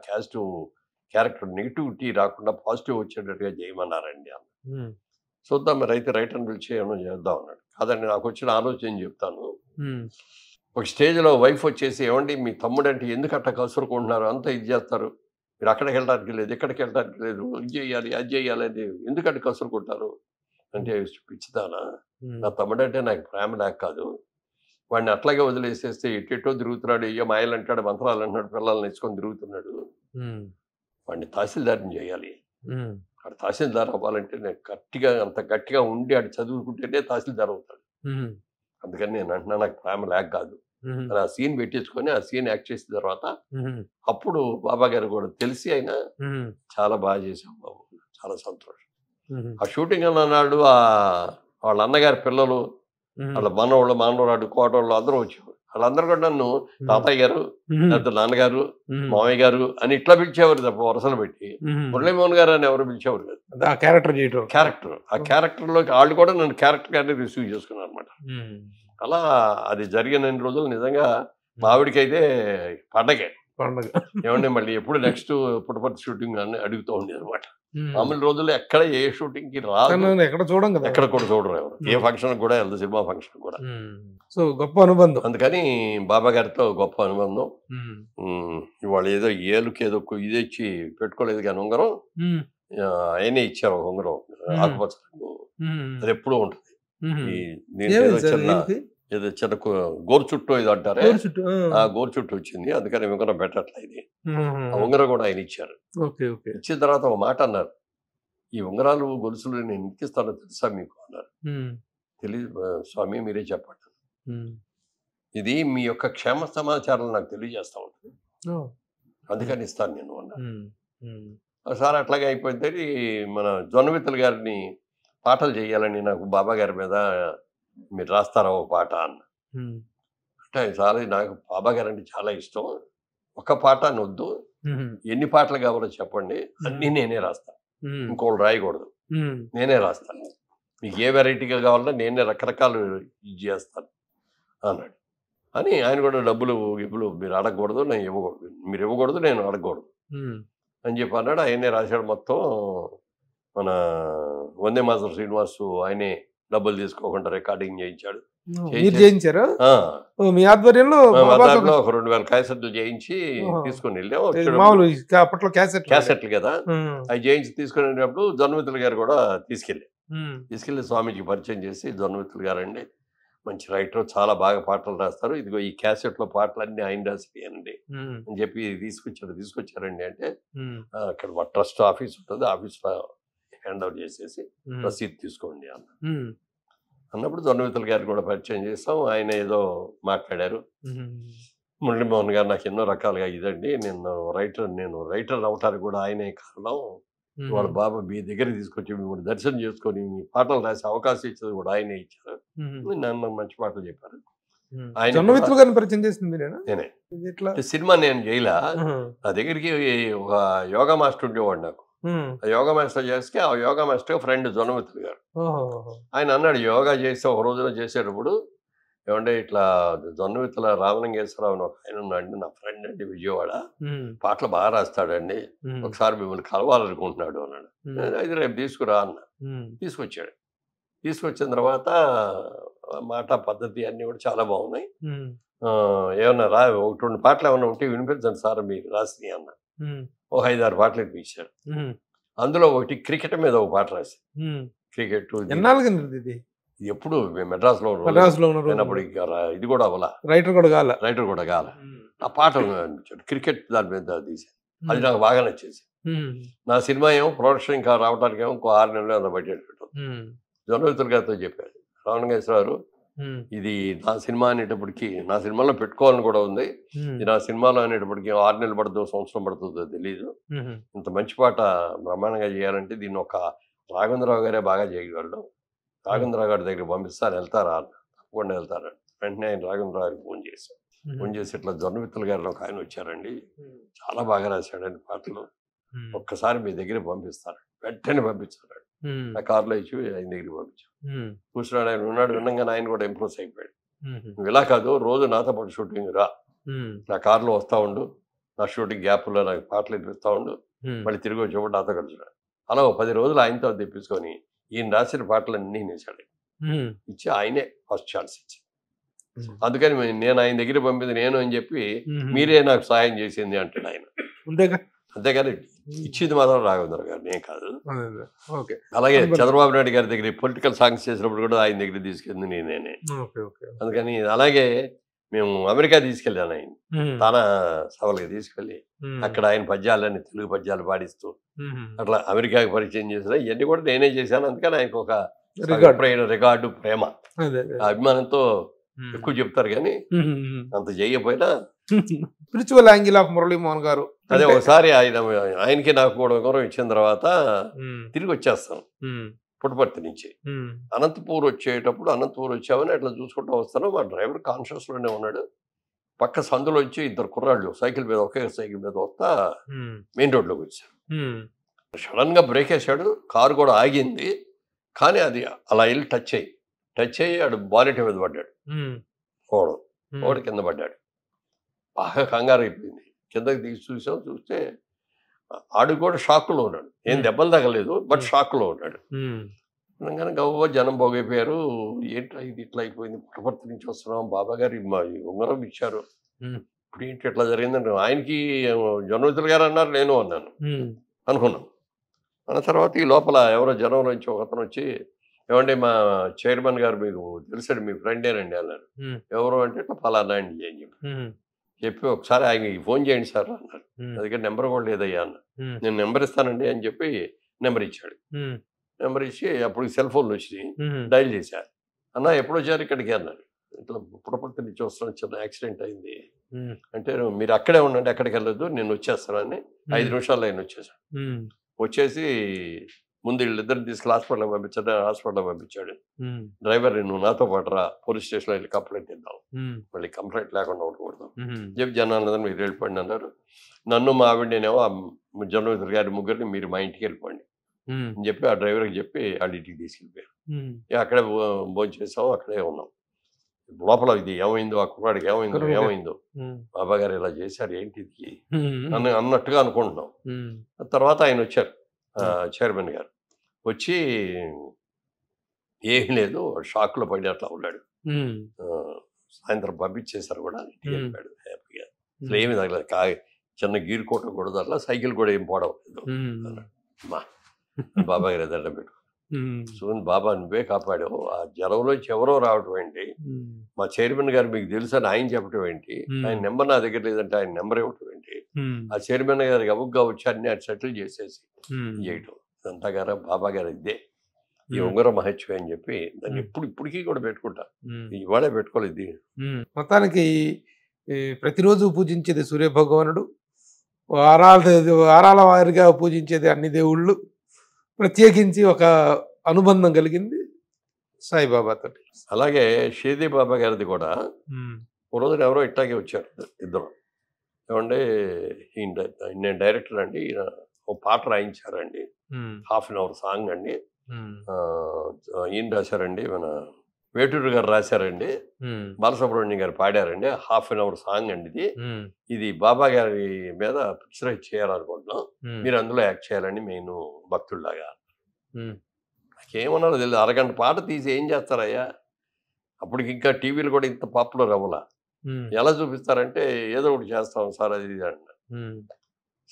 క్యారెక్టర్ నెగిటివిటీ రాకుండా పాజిటివ్ వచ్చేటట్టుగా చేయమన్నారండి అన్న. చూద్దాం మరి అయితే రైట్ అని పిలిచి ఏమో చేద్దాం అన్నాడు. కాదండి నాకు వచ్చిన ఆలోచన చెప్తాను. ఒక స్టేజ్లో వైఫ్ వచ్చేసి ఏమండి మీ తమ్ముడు అంటే ఎందుకు అట్లా కసురుకుంటున్నారు, అంతా ఇది చేస్తారు, మీరు అక్కడికి వెళ్ళడానికి లేదు, ఎక్కడికి వెళ్ళడానికి లేదు, ఇది చేయాలి అది చేయాలి అని ఎందుకంటే కసురుకుంటారు అంటే, పిచ్చిదానా, నా తమ్ముడు అంటే నాకు ప్రేమ లేక కాదు, వాడిని అట్లాగే వదిలేసేస్తే ఎట్టెట్టో తిరుగుతున్నాడు, ఏ మాయలు అంటాడు, మంత్రాలు అంటున్నాడు, పిల్లల్ని నేర్చుకొని తిరుగుతున్నాడు, వాడిని తహసీల్దార్ని చేయాలి. వాడు తహసీల్దార్ అవ్వాలంటే నేను అంత గట్టిగా ఉండి ఆడు చదువుకుంటేనే తహసీల్దార్ అవుతాడు. అందుకని నేను అంటున్నా నాకు ప్రేమ లేక కాదు అని ఆ సీన్ పెట్టించుకొని ఆ సీన్ యాక్ట్ చేసిన తర్వాత అప్పుడు బాబా గారు కూడా తెలిసి ఆయన చాలా బాగా చేశాం బాబు, చాలా సంతోషం. ఆ షూటింగ్ అన్నాడు వాళ్ళ అన్నగారి పిల్లలు, వాళ్ళ మనవాళ్ళు, మానవరాడు, కోటవాళ్ళు అందరూ వచ్చేవారు. వాళ్ళందరూ కూడా నన్ను తాతయ్య గారు, లేకపోతే నాన్నగారు, మామయ్య గారు అని ఇట్లా పిలిచేవారు తప్ప వరుసలు పెట్టి మురళీమోహన్ గారు అని ఎవరు పిలిచేవారు కాదు. ఆ క్యారెక్టర్లోకి వాళ్ళు కూడా నన్ను క్యారెక్టర్ గారిని రిసీవ్ చేసుకున్నారు అనమాట. అలా అది జరిగిన రోజులు నిజంగా మా ఆవిడకైతే పండగ. ఏమంటే మళ్ళీ ఎప్పుడు నెక్స్ట్ పుట్టపర్తి షూటింగ్ అని అడుగుతూ ఉండేది అనమాట. మామూలు రోజుల్లో ఎక్కడ ఏ షూటింగ్ కి రాదు, ఎక్కడ కూడా చూడరు ఎవరు, ఏ ఫంక్షన్ కూడా వెళ్తారు, సినిమా ఫంక్షన్ కూడా. సో గొప్ప అనుబంధం, అందుకని బాబా గారితో గొప్ప అనుబంధం. ఇవాళ ఏదో ఏలుకి ఏదో ఇది ఇచ్చి పెట్టుకోలేదు కానీ ఉంగరం ఆయనే ఇచ్చారు, ఒక ఉంగరం ఆకుపచ్చ రంగు, అది ఎప్పుడూ ఉంటుంది. ఏదో చిన్న గోరు చుట్టూ ఇది అంటారే, ఆ గోరు చుట్టూ వచ్చింది, అందుకని ఉంగరం పెట్టట్లా. ఇది ఆ ఉంగరం కూడా ఆయన ఇచ్చారు. ఇచ్చిన తర్వాత ఒక మాట అన్నారు, ఈ ఉంగరాలు గొలుసులు నేను ఇంకిస్తానో తెలుసా మీకు అన్నారు. తెలియదు స్వామి మీరే చెప్పండి. ఇది మీ యొక్క క్షేమ సమాచారం నాకు తెలియజేస్తా ఉంటుంది, అందుకని ఇస్తాను నేను అన్నా. ఒకసారి అట్లాగే అయిపోతే మన జొన్నవిత్తల గారిని పాటలు చేయాలని నాకు బాబా గారి మీద మీరు రాస్తారా ఓ పాట అన్న. అంటే చాలా నాకు బాబా గారు అంటే చాలా ఇష్టం, ఒక పాట అని వద్దు, ఎన్ని పాటలు కావాలో చెప్పండి, అన్నీ నేనే రాస్తాను, ఇంకోళ్ళు రాయకూడదు, నేనే రాస్తాను, మీకు ఏ వెరైటీగా కావాలన్నా నేనే రకరకాలు ఇది చేస్తాను అన్నాడు. అని ఆయన కూడా డబ్బులు మీరు అడగకూడదు, నేను ఇవ్వకూడదు, మీరు ఇవ్వకూడదు, నేను అడగకూడదు అని చెప్పి అన్నాడు. ఆయనే రాశాడు మొత్తం. మన వందే మాతరం శ్రీనివాస్ ఆయనే డబ్బులు తీసుకోకుండా రికార్డింగ్ చేయించాడు. మీ ఆధ్వర్యంలో ఒక 2000 క్యాసెట్లు చేయించి తీసుకుని వెళ్ళాం. అప్పట్లో క్యాసెట్లు కదా, అవి చేయించి తీసుకుని వెళ్ళినప్పుడు జొన్నవిత్తల గారు కూడా తీసుకెళ్ళి స్వామీజీకి పరిచయం చేసి, జొన్నవిత్తల గారు అండి మంచి రైటర్, చాలా బాగా పాటలు రాస్తారు, ఇదిగో ఈ క్యాసెట్ లో పాటలన్నీ ఆయన రాసిపోయానండి అని చెప్పి తీసుకొచ్చారండి. అంటే అక్కడ ట్రస్ట్ ఆఫీస్ ఉంటుంది, ఆఫీస్ లో హ్యాండ్ ఓవర్ చేసేసి రసీదు తీసుకోండి అన్నప్పుడు జొన్నవిత్తల గారు కూడా పరిచయం చేస్తాం. ఆయన ఏదో మాట్లాడారు. మురళీమోహన్ గారు నాకు ఎన్నో రకాలుగా ఇదండి, నేను రైటర్ అవటానికి కూడా ఆయనే కారణం, వాళ్ళ బాబా మీ దగ్గర తీసుకొచ్చి మిమ్మల్ని దర్శనం చేసుకొని మీ పాటలు రాసే అవకాశం ఇచ్చేది కూడా ఆయనే ఇచ్చారు, నన్ను మంచి పాటలు చెప్పారు. నేనే సినిమా నేను చేయలా, నా దగ్గరికి ఒక యోగా మాస్టర్ ఉండేవాడు నాకు. ఆ యోగా మాస్టర్ చేస్తే ఆ యోగా మాస్టర్ ఫ్రెండ్ జొన్నవిత్తల గారు. ఆయన అన్నాడు యోగా చేస్తే ఒక రోజున చేసేటప్పుడు, ఏమంటే ఇట్లా జొన్నవిత్తల రామలింగేశ్వరరావు ఒక ఆయన ఉన్నాడు, నా ఫ్రెండ్ అండి, విజయవాడ, పాటలు బాగా రాస్తాడండి, ఒకసారి మిమ్మల్ని కలవాలనుకుంటున్నాడు అన్నాడు. అయితే రేపు తీసుకురా అన్న. తీసుకొచ్చిన తర్వాత మాట పద్ధతి అన్నీ కూడా చాలా బాగున్నాయి. ఏమన్నా ఒకటి 2 పాటలు ఏమన్నా ఉంటే వినిపించండి సార్ మీరు రాసి అన్న. ఒక 5-6 పాటలు వినిపించారు. అందులో ఒకటి క్రికెట్ మీద ఒక పాట రాసి, క్రికెట్ ఎప్పుడు మెడ్రాస్లో ఉన్నప్పుడు ఇది కూడా అవ్వాల, రైటర్ కూడా కాల, ఆ పాట క్రికెట్ దాని మీద తీశాను. అది నాకు బాగా నచ్చేసి, నా సినిమా ఏమో ప్రొడక్షన్ ఇంకా రావడానికి ఏమో ఇంకో 6 నెలలు అంత బడ్జెట్ పెట్టాం. జొన్నవిత్తల గారితో చెప్పారు, రామలింగేశ్వరరావు ఇది నా సినిమా అనేటప్పటికి, నా సినిమాలో పెట్టుకోవాలని కూడా ఉంది, ఇది నా సినిమాలో అనేటప్పటికి 6 నెలలు పడుతుందో సంవత్సరం పడుతుందో తెలీదు, ఇంత మంచి పాట బ్రహ్మాండంగా చేయాలంటే దీన్ని ఒక రాఘవేంద్రరావు గారే బాగా చేయగలడు, రాఘవేంద్రరావు గారి దగ్గర పంపిస్తాను, వెళ్తారా అన్న. తప్పకుండా వెళ్తారా. వెంటనే ఆయన రాఘవేంద్రరావు గారికి ఫోన్ చేసి ఇట్లా జొన్నవిత్తల గారిలో ఒక ఆయన వచ్చారండి, చాలా బాగా రాశాడండి పాటలు, ఒక్కసారి మీ దగ్గర పంపిస్తారు. వెంటనే పంపించాడు. నా కారులో ఇచ్చి ఆయన దగ్గరికి పంపించాడు. కూర్చున్నాడు. ఆయన ఉన్నాడు. విన్నంగానే ఆయన కూడా ఇంప్రెస్ అయిపోయాడు. నువ్వు ఇలా కాదు, రోజు నాతో పాటు షూటింగ్ రా, నా కారులో వస్తా ఉండు, నా షూటింగ్ గ్యాప్లో నాకు పాటలు వినిపిస్తా ఉండు, మళ్ళీ తిరిగి వచ్చేప్పుడు నాతో కలిసినాడు. అలా 10 రోజులు ఆయనతో తెప్పించుకొని ఈయన రాసిన పాటలన్నీ నేసాడు. ఇచ్చి ఆయనే ఫస్ట్ ఛాన్స్ ఇచ్చి, అందుకని నేను ఆయన దగ్గర పంపింది నేను అని చెప్పి మీరే నాకు సాయం చేసింది అంటాడు ఆయన. అంతేగాని ఇచ్చింది మాత్రం రాఘవేంద్ర గారు, నేను కాదు. అలాగే చంద్రబాబు నాయుడు గారి దగ్గర పొలిటికల్ సాంగ్స్ చేసినప్పుడు కూడా ఆయన దగ్గర తీసుకెళ్ళింది నేనే. అందుకని అలాగే మేము అమెరికా తీసుకెళ్ళాను ఆయన, తానా సభలకి తీసుకెళ్ళి అక్కడ ఆయన పద్యాలన్నీ తెలుగు పద్యాలు పాడిస్తూ అట్లా అమెరికాకి పరిచయం చేసిన ఇవన్నీ కూడా నేనే చేశాను. అందుకని ఆయనకు ఒక రికార్డు ప్రేమ అభిమానంతో ఎక్కువ చెప్తారు, కానీ అంత చేయకపోయినా స్పిరిచువల్ యాంగిల్ ఆఫ్ మురళీమోహన్ గారు. అదే ఒకసారి ఆయనకి నాకు కూడా గౌరవం ఇచ్చిన తర్వాత తిరిగి వచ్చేస్తాను పుట్టపర్తి నుంచి. అనంతపూర్ వచ్చామని అట్లా చూసుకుంటూ వస్తాను. మా డ్రైవర్ కాన్షియస్ లోనే ఉన్నాడు. పక్క సందులో వచ్చి 2 కుర్రాళ్ళు సైకిల్ మీద ఒకే సైకిల్ మీద వస్తా మెయిన్ రోడ్లోకి వచ్చారు. సడన్ గా బ్రేక్ వేసాడు, కారు కూడా ఆగింది, కానీ అది అలా వెళ్ళి టచ్ అయ్యి ఆడు బానెట్ మీద పడ్డాడు. ఓడు కింద పడ్డాడు. బాగా కంగారు అయిపోయింది. కిందకి తీసి చూస్తే ఆడు కూడా షాక్లో ఉన్నాడు. ఏం దెబ్బలు తగలేదు, బట్ షాక్లో ఉన్నాడు. అనగానే గవ్వ జనం పోగైపోయారు. ఏంటి ఇది ఇట్లా అయిపోయింది, పుట్టపర్తి నుంచి వస్తున్నాం, బాబా గారు మా ఉంగరం ఇచ్చారు, ఇప్పుడు ఏంటి ఇట్లా జరిగిందంటే ఆయనకి జొన్నవిత్తల గారు అన్నారు, నేను అన్నాను అనుకున్నాం. అన్న తర్వాత ఈ లోపల ఎవరో జనం నుంచి ఒకతను వచ్చి, ఏమంటే మా చైర్మన్ గారు మీకు తెలుసండి, మీ ఫ్రెండేనండి అన్నారు. ఎవరు అంటే ఫలానా అండి అని చెప్పి ఒకసారి ఆయనకి ఫోన్ చేయండి సార్ అన్నారు. అందుకే నెంబర్ కూడా లేదయ్యా అన్న. నేను నెంబర్ ఇస్తానండి అని చెప్పి నెంబర్ ఇచ్చాడు. నెంబర్ ఇచ్చి అప్పుడు సెల్ ఫోన్లు వచ్చి డైల్ చేశారు. అన్న ఎప్పుడు వచ్చారు ఇక్కడికి అన్నారు. ఇట్లా పుట్టపర్తి నుంచి వస్తున్న చిన్న యాక్సిడెంట్ అయింది అంటే మీరు అక్కడే ఉండండి, ఎక్కడికి వెళ్ళొద్దు, నేను వచ్చేస్తానని 5 నిమిషాల్లో ఆయన వచ్చేసాడు. వచ్చేసి ముందు వీళ్ళిద్దరిని తీసుకెళ్ళి హాస్పిటల్ పంపించాడు. డ్రైవర్ నువ్వు నాతో పాటు రా, పోలీస్ స్టేషన్లో వెళ్ళి కంప్లైంట్ ఇద్దాం, మళ్ళీ కంప్లైంట్ లేకుండా ఉండకూడదు చెప్పి జనాలందరూ మీరు వెళ్ళిపోండి అన్నారు. నన్ను మా ఆవిడనేమో జర్నలిస్ట్ గారి ముగ్గురిని మీరు మా ఇంటికి వెళ్ళిపోండి అని చెప్పి ఆ డ్రైవర్కి చెప్పి వాళ్ళ ఇంటికి తీసుకెళ్ళిపోయారు. అక్కడే భోజనం చేసాం, అక్కడే ఉన్నాం. లోపల ఇది ఏమైందో, ఆ కుర్రాడికి ఏమైందో బాబా గారు ఇలా చేశారు ఏంటిది అన్నట్టుగా అనుకుంటున్నాం. తర్వాత ఆయన వచ్చారు, చైర్మన్ గారు వచ్చి ఏం లేదు షాక్లో పడి అట్లా ఉన్నాడు. సాయంత్రం పంపించేశారు కూడా, ఇంటికి వెళ్ళిపోయాడు హ్యాపీగా. అసలు ఏమి తగలేదు, చిన్న గీరుకోవటం కూడా అట్లా, సైకిల్ కూడా ఏం పోవడం మా బాబా గారి దండం పెట్టు సో బాబా నువ్వే కాపాడావు. ఆ జ్వరంలోంచి ఎవరో రావటం ఏంటి, మా చైర్మన్ గారు మీకు తెలుసు అని ఆయన చెప్పటం ఏంటి, ఆయన నెంబర్ నా దగ్గర లేదంటే ఆయన నెంబర్ ఇవ్వటం ఏంటి, ఆ చైర్మన్ గారికి అవ్వగా వచ్చి అన్ని అది సెటిల్ చేసేసి చేయటం ఇదంతా గారా బాబా గారు ఇదే ఈ ఉంగర మహత్యం అని చెప్పి దాన్ని ఇప్పటికీ కూడా పెట్టుకుంటా. ఇవాళే పెట్టుకోలేదు. మొత్తానికి ప్రతిరోజు పూజించేది సూర్య భగవానుడు, వారాల వారిగా పూజించేది అన్ని దేవుళ్ళు, ప్రత్యేకించి ఒక అనుబంధం కలిగింది సాయిబాబాతో. అలాగే షేదీ బాబా గారిది కూడా ఓ రోజున ఎవరో ఇట్టాగే వచ్చారు ఇద్దరు. ఏమంటే నేను డైరెక్టర్ అండి, ఓ పాట రాయించారండి, ½ అన్ అవర్ సాంగ్ అండి, ఈయన రాశారండి, మన వేటూరు గారు రాశారండి, బాలసుబ్రహ్మణ్యం గారు పాడారండి, ½ అన్ అవర్ సాంగ్ అండి ఇది బాబా గారి మీద పిక్చరైజ్ చేయాలనుకుంటున్నాం, మీరు అందులో యాక్ట్ చేయాలండి మెయిన్ భక్తుల్లాగా. నాకేమన్నారో తెలియదు, అరగంట పాట తీసి ఏం చేస్తారయ్యా, అప్పటికి ఇంకా టీవీలు కూడా ఇంత పాపులర్ అవ్వాల, ఎలా చూపిస్తారంటే ఏదో ఒకటి చేస్తాం సార్ అది ఇది అంట.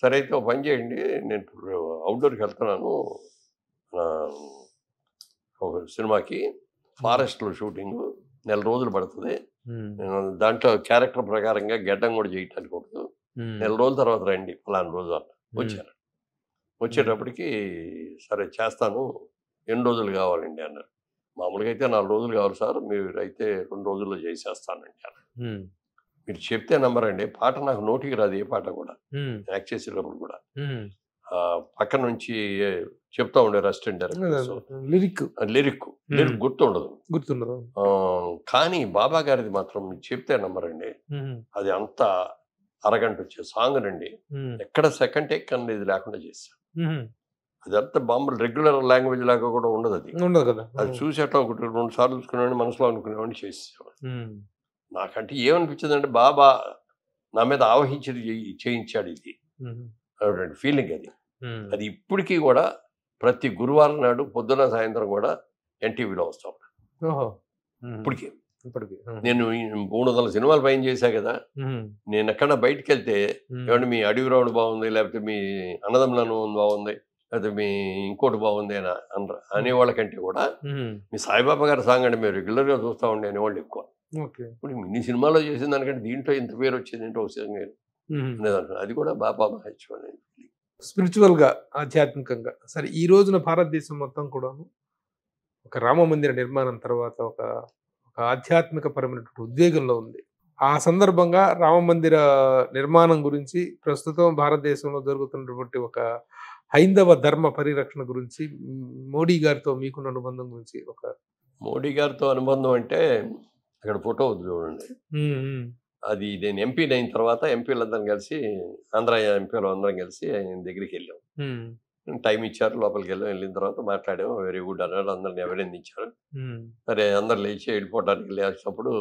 సరే అయితే ఒక పని చేయండి, నేను అవుట్డోర్కి వెళ్తున్నాను ఒక సినిమాకి, ఫారెస్ట్లో షూటింగ్ 4 రోజులు పడుతుంది, దాంట్లో క్యారెక్టర్ ప్రకారంగా గడ్డం కూడా చేయటానికి ఉండదు, 4 రోజుల తర్వాత రండి ఫలానా రోజు అన్న. వచ్చారు, వచ్చేటప్పటికి సరే చేస్తాను, ఎన్ని రోజులు కావాలండి అన్నారు. మామూలుగా అయితే 4 రోజులు కావాలి సార్, మీరు అయితే 2 రోజుల్లో చేసేస్తానండి అన్నారు. మీరు చెప్తే నమ్మరండి, పాట నాకు నోటికి రాదు, ఏ పాట కూడా యాక్ట్ చేసేటప్పుడు కూడా పక్క నుంచి చెప్తా ఉండే అసిస్టెంట్ డైరెక్టర్ లిరిక్ గుర్తుండదు. కానీ బాబా గారిది మాత్రం చెప్తే నమ్మరండి, అది అంత అరగంట వచ్చే సాంగ్ నండి, ఎక్కడ సెకండ్ టేక్ అనేది లేకుండా చేశాను. అదంతా బాంబులు రెగ్యులర్ లాంగ్వేజ్ లాగా కూడా ఉండదు, అది ఉండదు కదా, అది చూసేట 1-2 సార్లు చూసుకునేవాడిని, మనసులో అనుకునేవాడిని చేసేవాడిని. నాకంటే ఏమనిపించింది అంటే బాబా నా మీద ఆవహించి చేయించాడు ఇది ఫీలింగ్. అది ఇప్పటికీ కూడా ప్రతి గురువారం నాడు పొద్దున సాయంత్రం కూడా ఎన్టీవీలో వస్తా ఉంటాను. ఇప్పటికీ నేను 300 సినిమాలు పైన చేశా కదా, నేను ఎక్కడన్నా బయటకు వెళ్తే ఏమంటే మీ అడవి రావుడు బాగుంది, లేకపోతే మీ అన్నదమ్ములను బాగుంది, లేకపోతే మీ ఇంకోటి బాగుంది అని అనేవాళ్ళకంటే కూడా మీ సాయిబాబా గారి సాంగ్ అంటే మీరు రెగ్యులర్గా చూస్తూ ఉండే అనేవాళ్ళు ఎక్కువ. ఇప్పుడు ఇన్ని సినిమాలో చేసిన దానికంటే దీంట్లో ఇంత పేరు వచ్చింది ఏంటో అనేదాంట్లో అది కూడా బాబా మహత్యం అనేది స్పిరిచువల్గా, ఆధ్యాత్మికంగా. సరే, ఈ రోజున భారతదేశం మొత్తం కూడా ఒక రామ మందిర నిర్మాణం తర్వాత ఒక ఆధ్యాత్మిక పరమైనటువంటి ఉద్వేగంలో ఉంది. ఆ సందర్భంగా రామ మందిర నిర్మాణం గురించి, ప్రస్తుతం భారతదేశంలో జరుగుతున్నటువంటి ఒక హైందవ ధర్మ పరిరక్షణ గురించి, మోడీ గారితో మీకున్న అనుబంధం గురించి. మోడీ గారితో అనుబంధం అంటే అక్కడ ఫోటో ఉంది చూడండి, అది నేను ఎంపీ అయిన తర్వాత ఎంపీలందరం కలిసి, ఆంధ్ర ఎంపీలు అందరం కలిసి ఆయన దగ్గరికి వెళ్ళాం. టైం ఇచ్చారు, లోపలికి వెళ్ళాం. వెళ్ళిన తర్వాత మాట్లాడాము, వెరీ గుడ్ అన్నాడు, అందరిని అభినందించారు. సరే అందరు లేచి వెళ్ళిపోవడానికి లేచినప్పుడు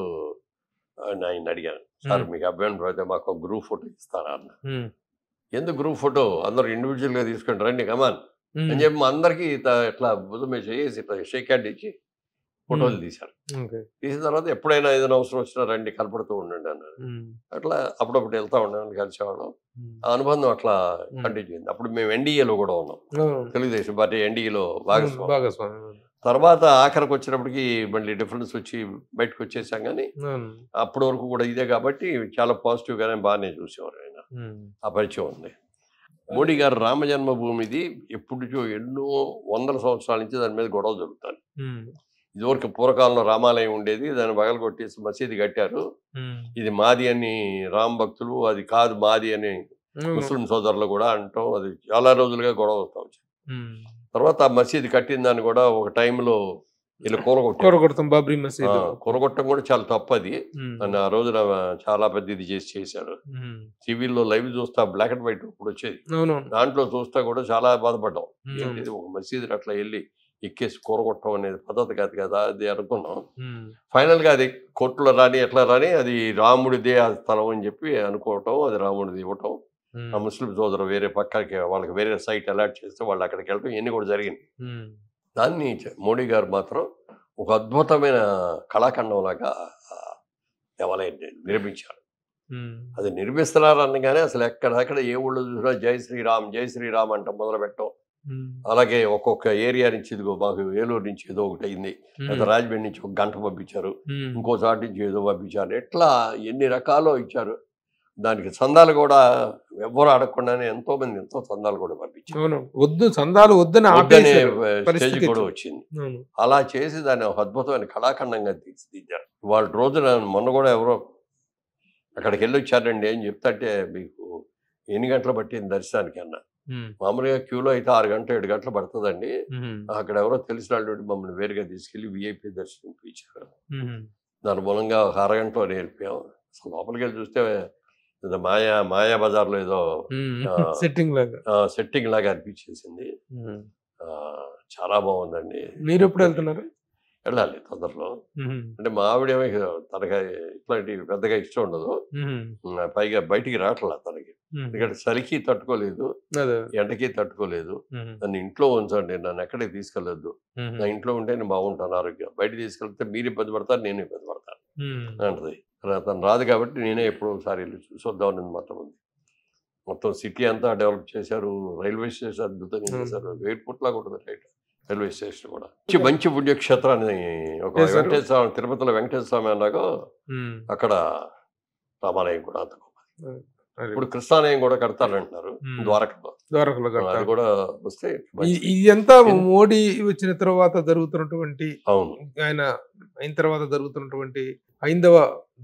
ఆయన అడిగాను, సార్ మీకు అభ్యర్థం పడితే మాకు ఒక గ్రూప్ ఫోటో ఇస్తారా అన్న. ఎందుకు గ్రూప్ ఫోటో, అందరూ ఇండివిజువల్గా తీసుకుంటారు రండి కమాన్ అని చెప్పి మా అందరికీ ఇట్లా భుజం చేసి ఇట్లా షేక్ హ్యాండ్ ఇచ్చి ఫోటోలు తీశారు. తీసిన తర్వాత ఎప్పుడైనా ఏదైనా అవసరం వచ్చినా రండి కనపడుతూ ఉండండి అన్నారు. అట్లా అప్పుడప్పుడు వెళ్తా ఉండండి, కలిసేవాళ్ళం. ఆ అనుబంధం అట్లా కంటిన్యూ అయింది. అప్పుడు మేము ఎన్డీఏలో కూడా ఉన్నాం, తెలుగుదేశం పార్టీ ఎన్డీఏలో భాగస్వామి. తర్వాత ఆఖరికి వచ్చినప్పటికి మళ్ళీ డిఫరెన్స్ వచ్చి బయటకు వచ్చేసాం. కానీ అప్పటి వరకు కూడా ఇదే కాబట్టి చాలా పాజిటివ్గానే బాగానే చూసేవారు ఆయన. ఆ పరిచయం ఉంది. మోడీ గారు రామ జన్మభూమిది ఎప్పుడు ఎన్నో 100 సంవత్సరాల నుంచి దాని మీద గొడవ జరుగుతాయి. ఇదివరకు పూర్వకాలంలో రామాలయం ఉండేది, దాన్ని పగలగొట్టేసి మసీదు కట్టారు, ఇది మాది అని రామ్ భక్తులు, అది కాదు మాది అని ముస్లిం సోదరులు కూడా అంటాం. అది చాలా రోజులుగా గొడవ వస్తూ వచ్చింది. తర్వాత ఆ మసీదు కట్టిన దాన్ని కూడా ఒక టైంలో వీళ్ళు కూరగొడతాం బాబ్రీ మసీదు, కూరగొట్టడం కూడా చాలా తప్పది. అని ఆ రోజున చాలా పెద్ద ఇది చేశారు. టీవీలో లైవ్ చూస్తా, బ్లాక్ అండ్ వైట్ ఇప్పుడు వచ్చేది, దాంట్లో చూస్తా కూడా చాలా బాధపడ్డాం. ఏంటిది ఒక మసీదు అట్లా వెళ్ళి ఎక్కేసి కూరగొట్టడం అనేది పద్ధతి కాదు కదా అది అనుకున్నాం. ఫైనల్ గా అది కోర్టులో రాని ఎట్లా రాని అది రాముడిదే ఆ స్థలం అని చెప్పి అనుకోవటం, అది రాముడిది ఇవ్వటం. ఆ ముస్లిం సోదరు వేరే పక్కకి వాళ్ళకి వేరే సైట్ అలాట్ చేస్తే వాళ్ళు అక్కడికి వెళ్ళటం ఇవన్నీ కూడా జరిగింది. దాన్ని మోడీ గారు మాత్రం ఒక అద్భుతమైన కళాఖండం లాగా దేవాలయం నిర్మించారు. అది నిర్మిస్తున్నారు అనగానే అసలు ఎక్కడెక్కడ ఏ ఊళ్ళో చూసినా జై శ్రీరామ్ జై శ్రీరామ్ అంట మొదలు పెట్టడం. అలాగే ఒక్కొక్క ఏరియా నుంచి ఇదిగో మాకు ఏలూరు నుంచి ఏదో ఒకటి అయింది, లేదా రాజమండ్రి నుంచి ఒక గంట పంపించారు, ఇంకో చాటి నుంచి ఏదో పంపించారు, ఎట్లా ఎన్ని రకాలు ఇచ్చారు. దానికి చందాలు కూడా ఎవ్వరు అడగకుండానే ఎంతో మంది ఎంతో చందాలు కూడా పంపించారు. వద్దు చందాలు వద్దనే స్టేజ్ కూడా వచ్చింది. అలా చేసి దాన్ని ఒక అద్భుతమైన కళాఖండంగా తీర్చిదిద్దారు. వాళ్ళ రోజున మొన్న కూడా ఎవరో అక్కడికి వెళ్ళి వచ్చారండి అని చెప్తాంటే మీకు ఎన్ని గంటలు పట్టింది దర్శనానికి అన్న. మామూలుగా క్యూలో అయితే 6 గంటలు 7 గంటలు పడుతుందండి. అక్కడ ఎవరో తెలిసిన వాళ్ళు మమ్మల్ని వేరుగా తీసుకెళ్లి విఐపి దర్శనం ఇచ్చారు. దాని మూలంగా ఒక 6 గంటలో నేర్పాం. అసలు లోపలికి వెళ్ళి చూస్తే మాయా బజార్లో ఏదో సెట్టింగ్ లాగా అనిపించేసింది. చాలా బాగుందండి. మీరు ఎప్పుడు వెళ్తున్నారు? వెళ్ళాలి తొందరలో. అంటే మా ఆవిడేమో తనకి ఇట్లాంటి పెద్దగా ఇష్టం ఉండదు, పైగా బయటికి రావట్లా తనకి. ఎందుకంటే చలికి తట్టుకోలేదు, ఎండకి తట్టుకోలేదు. నన్ను ఇంట్లో ఉంచండి, నన్ను ఎక్కడికి తీసుకెళ్ళొద్దు, నా ఇంట్లో ఉంటే నేను బాగుంటాను ఆరోగ్యం, బయట తీసుకెళ్తే మీరు ఇబ్బంది పడతారు నేను ఇబ్బంది పడతాను అంటది. తను రాదు కాబట్టి నేనే ఎప్పుడో ఒకసారి వెళ్ళి చూసొద్దామని మాత్రం ఉంది. మొత్తం సిటీ అంతా డెవలప్ చేశారు, రైల్వే స్టేషన్ అద్భుతంగా చేశారు, ఎయిర్పోర్ట్ లాగా ఉంటుంది రైట్ రైల్వే స్టేషన్ కూడా. మంచి పుణ్యక్షేత్రాన్ని ఒక వెంకటేశ్వర స్వామి, తిరుపతిలో వెంకటేశ్వర స్వామి అన్నాగో అక్కడ రామాలయం కూడా అంత గొప్పది. ఇప్పుడు కృష్ణాలయం కూడా కడతారంటున్నారు ద్వారకలో అది కూడా వస్తే. ఇదంతా మోడీ వచ్చిన తర్వాత జరుగుతున్నటువంటి, అవును ఆయన అయిన తర్వాత జరుగుతున్నటువంటి హైందవ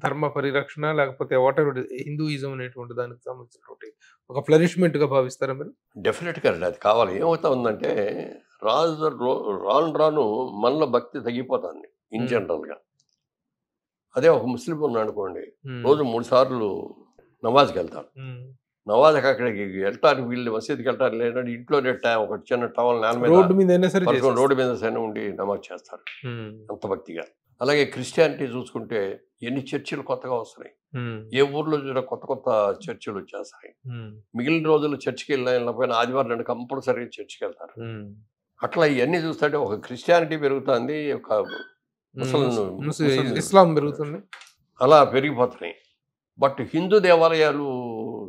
ధర్మ పరిరక్షణ, లేకపోతే వాట్ ఎవర్ హిందూయిజం అనేటువంటి దానికి సంబంధించినటువంటి ఒక ఫ్లరిష్మెంట్ గా భావిస్తారా మీరు? డెఫినెట్ గా అది కావాలి. ఏమవుతా ఉందంటే రాను రాను మనలో భక్తి తగ్గిపోతుంది ఇన్ జనరల్ గా. అదే ఒక ముస్లిం ఉన్నాడు అనుకోండి, రోజు 3 సార్లు నమాజ్కి వెళ్తారు. నవాజ్కి అక్కడికి వెళ్ళటానికి వీళ్ళు మసీదుకి వెళ్ళటానికి లేదంటే ఇంట్లోనే ఒక చిన్న టవల్ నేల మీద రోడ్డు మీద సైనా ఉండి నమాజ్ చేస్తారు అంత భక్తిగా. అలాగే క్రిస్టియానిటీ చూసుకుంటే ఎన్ని చర్చిలు కొత్తగా వస్తున్నాయి, ఏ ఊర్లో చూసినా కొత్త కొత్త చర్చిలు వచ్చేస్తాయి. మిగిలిన రోజులు చర్చికి వెళ్ళిపోయిన ఆదివారం నాడు కంపల్సరీగా చర్చికి వెళ్తారు. అట్లా ఇవన్నీ చూస్తుంటే ఒక క్రిస్టియానిటీ పెరుగుతుంది, ఒక ఇస్లాం పెరుగుతుంది, అలా పెరిగిపోతున్నాయి. బట్ హిందూ దేవాలయాలు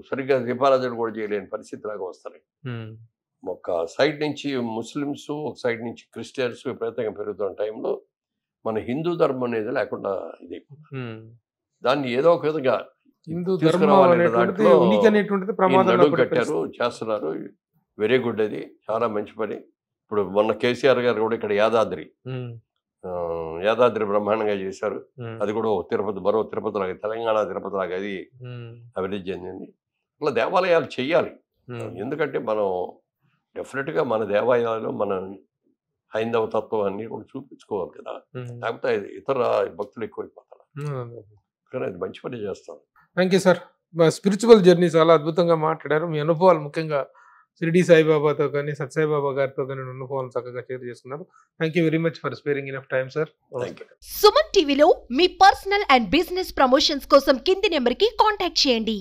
సరిగ్గా దీపారాధన కూడా చేయలేని పరిస్థితి లాగా వస్తున్నాయి. ఒక సైడ్ నుంచి ముస్లిమ్స్, ఒక సైడ్ నుంచి క్రిస్టియన్స్ విపరీతంగా పెరుగుతున్న టైంలో మన హిందూ ధర్మం అనేది లేకుండా ఇది దాన్ని ఏదో ఒక విధంగా హిందూ దాంట్లో నడుము కట్టారు, చేస్తున్నారు. వెరీ గుడ్, అది చాలా మంచి పని. ఇప్పుడు మొన్న కేసీఆర్ గారు కూడా ఇక్కడ యాదాద్రి బ్రహ్మాండంగా చేశారు. అది కూడా తిరుపతి మరో తిరుపతి లాగా, తెలంగాణ తిరుపతి లాగా అది అభివృద్ధి చెందింది. అట్లా దేవాలయాలు చెయ్యాలి. ఎందుకంటే మనం డెఫినెట్గా మన దేవాలయాలు మన హైందవ తత్వం అన్ని కూడా చూపించుకోవాలి కదా, లేకపోతే ఇతర భక్తులు ఎక్కువైపోతారు. కానీ అది మంచి పని చేస్తాను. Thank you sir. Spiritual journey చాలా అద్భుతంగా మాట్లాడారు. మీ అనుభవాలు ముఖ్యంగా షిరిడి సాయిబాబాతో కానీ సత్యసాయిబాబా గారితో కానీ అనుభవాలను చక్కగా షేర్ చేసుకున్నారు. Thank you very much for sparing enough time sir. Suman టీవీలో మీ పర్సనల్ అండ్ బిజినెస్ ప్రమోషన్స్ కోసం కింది నెంబర్కి కాంటాక్ట్ చేయండి.